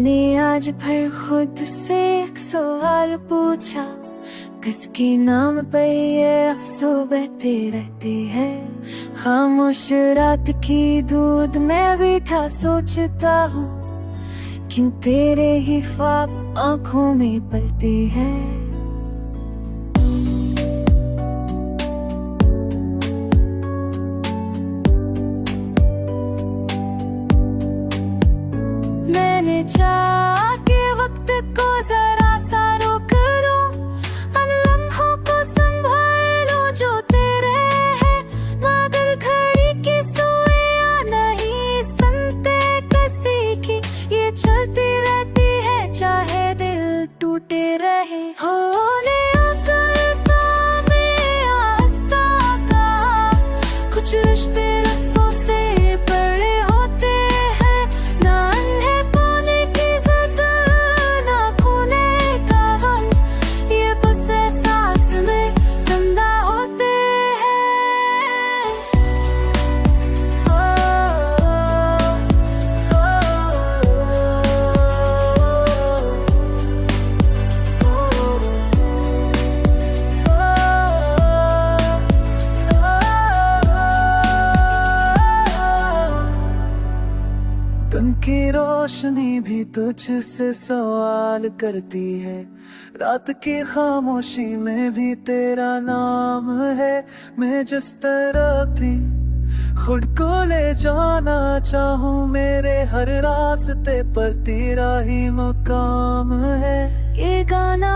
मैंने आज फिर खुद से एक सवाल पूछा, किसके नाम पे ये आंसू बहते रहते हैं। खामोश रात की दूध में बैठा सोचता हूँ, क्यों तेरे ही ख्वाब आंखों में पलते हैं। मैंने चाहा कि वक्त को जरा सा रोक लूं, उन लम्हों को संभाल लूं जो तेरे हैं, मगर घड़ी की सुइयां नहीं सुनते किसी की, ये चलती रहती है चाहे दिल टूटे रहे। होने अकलता में आस्था का कुछ रिश्ते रस्सों से बड़े होते हैं, ना अन्हे पाने की जिद ना खोने का गम, ये बस एहसास में जिंदा होते हैं। दिन की रोशनी भी तुझसे सवाल करती है, रात की खामोशी में भी तेरा नाम है। मैं जिस तरह भी खुद को ले जाना चाहूँ, मेरे हर रास्ते पर तेरा ही मकाम है। ये गाना